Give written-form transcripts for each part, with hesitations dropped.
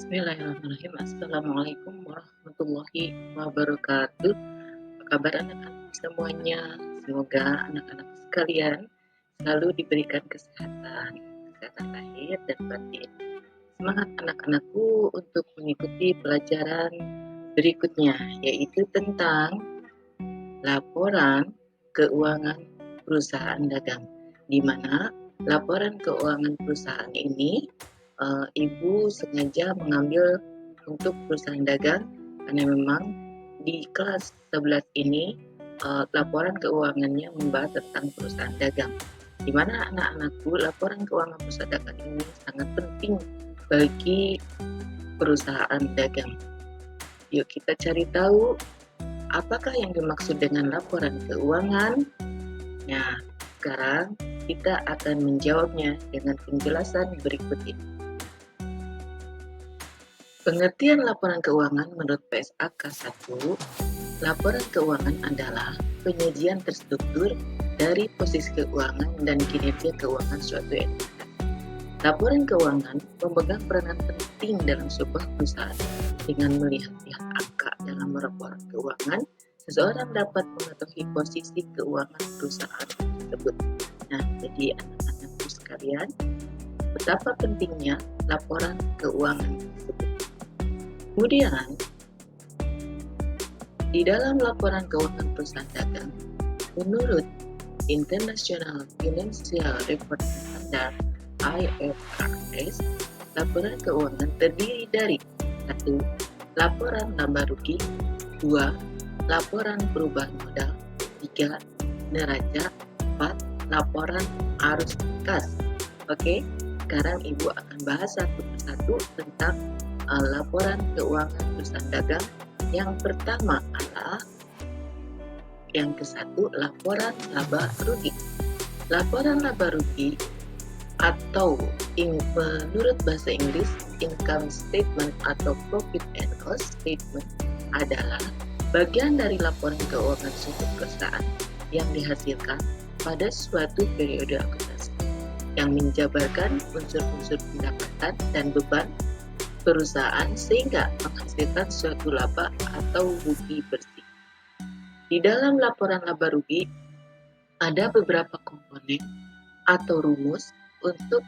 Bismillahirrahmanirrahim. Assalamualaikum warahmatullahi wabarakatuh. Apa kabar anak-anak semuanya? Semoga anak-anak sekalian selalu diberikan kesehatan lahir dan batin. Semangat anak-anakku untuk mengikuti pelajaran berikutnya, yaitu tentang laporan keuangan perusahaan dagang, di mana laporan keuangan perusahaan ini Ibu sengaja mengambil untuk perusahaan dagang karena memang di kelas 11 ini laporan keuangannya membahas tentang perusahaan dagang, di mana anak-anakku laporan keuangan perusahaan dagang ini sangat penting bagi perusahaan dagang. Yuk kita cari tahu apakah yang dimaksud dengan laporan keuangan. Nah, sekarang kita akan menjawabnya dengan penjelasan berikut ini. Pengertian laporan keuangan menurut PSAK 1, laporan keuangan adalah penyajian terstruktur dari posisi keuangan dan kinerja keuangan suatu entitas. Laporan keuangan memegang peranan penting dalam sebuah perusahaan. Dengan melihat angka dalam laporan keuangan, seseorang dapat mengetahui posisi keuangan perusahaan tersebut. Nah, jadi anak-anakku sekalian, betapa pentingnya laporan keuangan tersebut. Kemudian, di dalam laporan keuangan perusahaan dagang, menurut International Financial Reporting Standard (IFRS), laporan keuangan terdiri dari 1. Laporan laba rugi, 2. Laporan perubahan modal, 3. Neraca, 4. Laporan arus kas. Oke, sekarang Ibu akan bahas satu persatu tentang laporan keuangan perusahaan dagang. Yang pertama adalah yang ke-1, laporan laba rugi. Laporan laba rugi atau menurut bahasa Inggris income statement atau profit and loss statement adalah bagian dari laporan keuangan suatu perusahaan yang dihasilkan pada suatu periode akuntansi yang menjabarkan unsur-unsur pendapatan dan beban perusahaan sehingga menghasilkan suatu laba atau rugi bersih. Di dalam laporan laba rugi ada beberapa komponen atau rumus untuk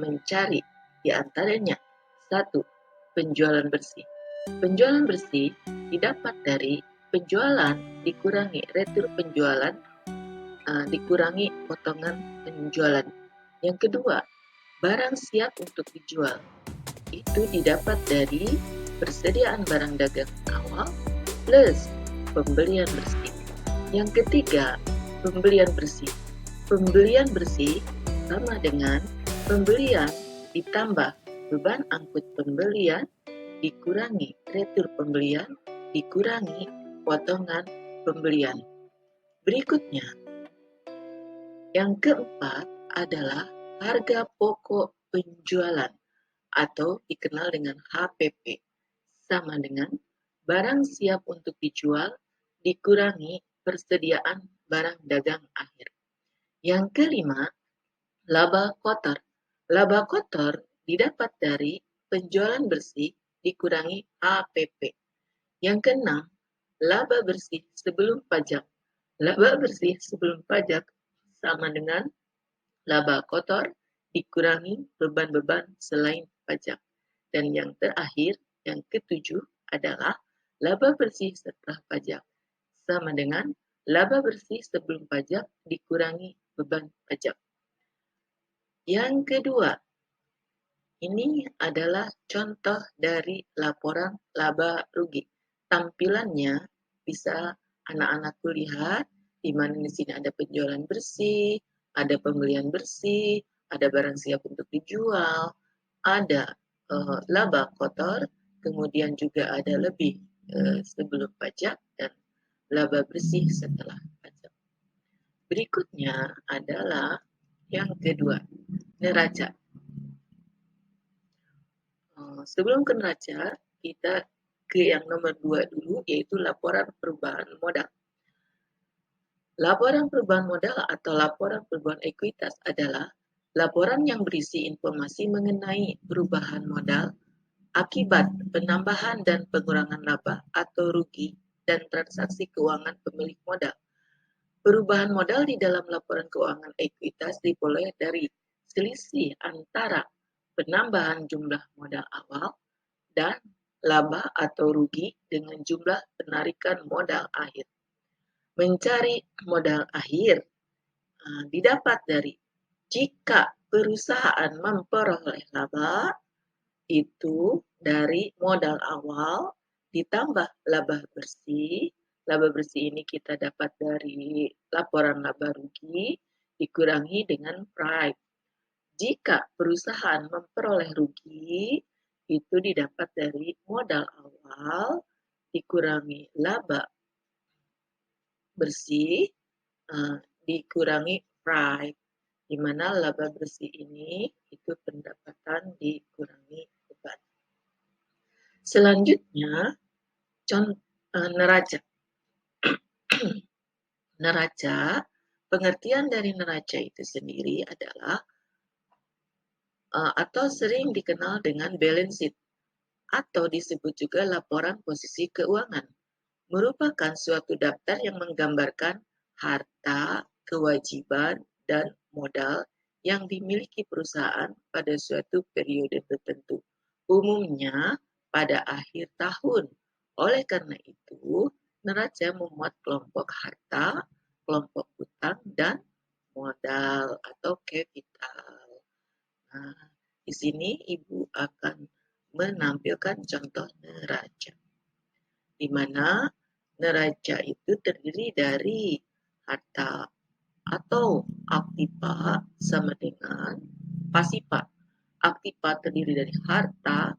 mencari, di antaranya 1. Penjualan bersih. Penjualan bersih didapat dari penjualan dikurangi retur penjualan dikurangi potongan penjualan. Yang kedua, barang siap untuk dijual. Itu didapat dari persediaan barang dagang awal plus pembelian bersih. Yang ketiga, pembelian bersih. Pembelian bersih sama dengan pembelian ditambah beban angkut pembelian dikurangi retur pembelian dikurangi potongan pembelian. Berikutnya, yang keempat adalah harga pokok penjualan atau dikenal dengan HPP, sama dengan barang siap untuk dijual dikurangi persediaan barang dagang akhir. Yang kelima, laba kotor. Laba kotor didapat dari penjualan bersih dikurangi HPP. Yang keenam, laba bersih sebelum pajak. Laba bersih sebelum pajak sama dengan laba kotor dikurangi beban-beban selain pajak. Dan yang terakhir, yang ketujuh adalah laba bersih setelah pajak sama dengan laba bersih sebelum pajak dikurangi beban pajak. Yang kedua, ini adalah contoh dari laporan laba rugi. Tampilannya bisa anak-anakku lihat, di mana di sini ada penjualan bersih, ada pembelian bersih, ada barang siap untuk dijual, ada laba kotor, kemudian juga ada lebih sebelum pajak dan laba bersih setelah pajak. Berikutnya adalah yang kedua, neraca. Sebelum ke neraca, kita ke yang nomor 2 dulu, yaitu laporan perubahan modal. Laporan perubahan modal atau laporan perubahan ekuitas adalah laporan yang berisi informasi mengenai perubahan modal Akibat penambahan dan pengurangan laba atau rugi dan transaksi keuangan pemilik modal. Perubahan modal di dalam laporan keuangan ekuitas diperoleh dari selisih antara penambahan jumlah modal awal dan laba atau rugi dengan jumlah penarikan modal akhir. Mencari modal akhir didapat dari jika perusahaan memperoleh laba itu dari modal awal ditambah laba bersih. Laba bersih ini kita dapat dari laporan laba rugi dikurangi dengan price. Jika perusahaan memperoleh rugi, itu didapat dari modal awal dikurangi laba bersih dikurangi price, di mana laba bersih ini itu pendapatan dikurangi beban. Selanjutnya, neraca. Neraca, pengertian dari neraca itu sendiri adalah atau sering dikenal dengan balance sheet atau disebut juga laporan posisi keuangan, merupakan suatu daftar yang menggambarkan harta, kewajiban, dan modal yang dimiliki perusahaan pada suatu periode tertentu, umumnya pada akhir tahun. Oleh karena itu, neraca memuat kelompok harta, kelompok utang, dan modal atau capital. Nah, di sini Ibu akan menampilkan contoh neraca, di mana neraca itu terdiri dari harta atau aktiva sama dengan pasifa. Aktiva terdiri dari harta,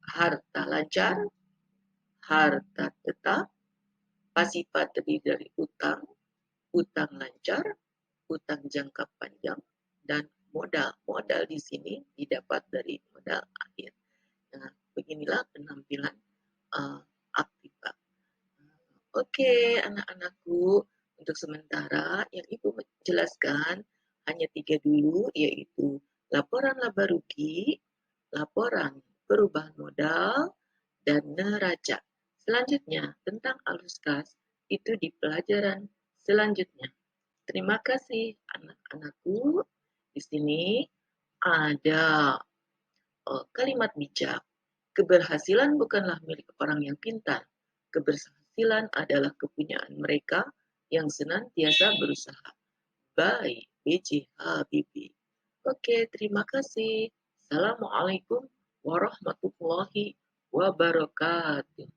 harta lancar, harta tetap, pasifa terdiri dari utang, utang lancar, utang jangka panjang, dan modal. Modal di sini didapat dari modal akhir. Nah, beginilah penampilan aktiva. Oke, anak-anakku, untuk sementara yang Ibu jelaskan hanya 3 dulu, yaitu laporan laba rugi, laporan perubahan modal, dan neraca. Selanjutnya, tentang arus kas, itu di pelajaran selanjutnya. Terima kasih anak-anakku. Di sini ada kalimat bijak. Keberhasilan bukanlah milik orang yang pintar. Keberhasilan adalah kepunyaan mereka yang senantiasa berusaha. By B.J. Habibie. Oke, terima kasih. Assalamualaikum warahmatullahi wabarakatuh.